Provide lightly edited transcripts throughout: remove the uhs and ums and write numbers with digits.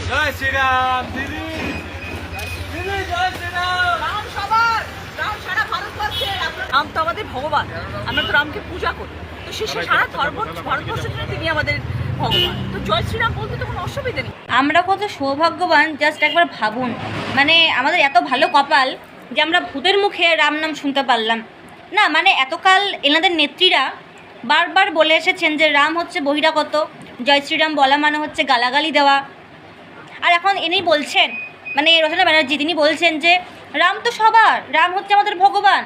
জয় শ্রীরাম দিদি, দিদি জয় শ্রীরাম। রাম সবার, রাম সারা ভারতবর্ষের। রাম তো আমাদের ভগবান, আমরা তো রামকে পূজা করি, তো সে সারা ভারতবর্ষের জন্য তিনি আমাদের ভগবান। তো জয় শ্রীরাম বলতে তো কোনো অসুবিধা নেই। আমরা কত সৌভাগ্যবান, জাস্ট একবার ভাবুন। মানে আমাদের এত ভালো কপাল যে আমরা ভূতের মুখে রাম নাম শুনতে পারলাম না। মানে এতকাল এনাদের নেত্রীরা বারবার বলে এসেছেন যে রাম হচ্ছে বহিরাগত, জয় শ্রীরাম বলা মানে হচ্ছে গালাগালি দেওয়া। আর এখন ইনি বলছেন, মানে রচনা ব্যানার্জি, তিনি বলছেন যে রাম তো সবার, রাম হচ্ছে আমাদের ভগবান,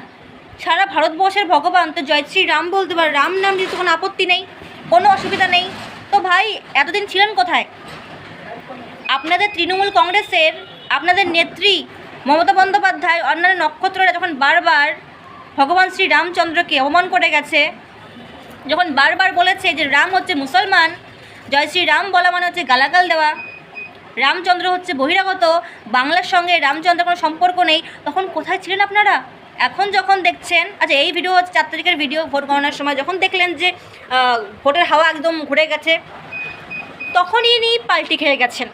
সারা ভারতবর্ষের ভগবান, তো জয় শ্রী রাম বলতে পারে, রাম নাম দিতে কোনো আপত্তি নেই, কোনো অসুবিধা নেই। তো ভাই এতদিন ছিলেন কোথায়? আপনাদের তৃণমূল কংগ্রেসের আপনাদের নেত্রী মমতা বন্দ্যোপাধ্যায় অন্যান্য নক্ষত্ররা যখন বারবার ভগবান শ্রী রামচন্দ্রকে অপমান করে গেছে, যখন বারবার বলেছে যে রাম হচ্ছে মুসলমান, জয় শ্রী রাম বলা মানে হচ্ছে গালাগাল দেওয়া, রামচন্দ্র হচ্ছে বহিরাগত, বাংলার সঙ্গে রামচন্দ্রের কোনো সম্পর্ক নেই, তখন কোথায় ছিলেন আপনারা? এখন যখন দেখছেন, আচ্ছা এই ভিডিও হচ্ছে 4 তারিখের ভিডিও, ভোট গণনার সময় যখন দেখলেন যে ভোটের হাওয়া একদম ঘুরে গেছে, তখনই ইনি পাল্টি খেয়ে গেছেন।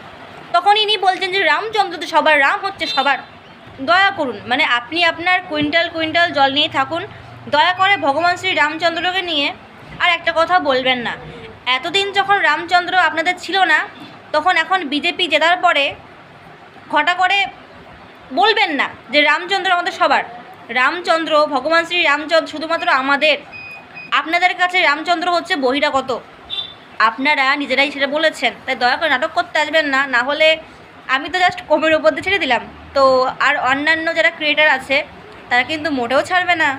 তখন ইনি বলছেন যে রামচন্দ্র তো সবার, রাম হচ্ছে সবার। দয়া করুন, মানে আপনি আপনার কুইন্টাল কুইন্টাল জল নিয়ে থাকুন, দয়া করে ভগবান শ্রী রামচন্দ্রকে নিয়ে আর একটা কথা বলবেন না। এতদিন যখন রামচন্দ্র আপনাদের ছিল না, তখন এখন বিজেপি জেতার পরে ঘটা করে বলবেন না যে রামচন্দ্র আমাদের সবার। রামচন্দ্র, ভগবান শ্রী রামচন্দ্র শুধুমাত্র আমাদের। আপনাদের কাছে রামচন্দ্র হচ্ছে বহিরাগত, আপনারা নিজেরাই সেটা বলেছেন। তাই দয়া করে নাটক করতে আসবেন না, না হলে আমি তো জাস্ট কোমের উপর দিয়ে ছেড়ে দিলাম, তো আর অন্যান্য যারা ক্রিয়েটার আছে তারা কিন্তু মোটেও ছাড়বে না।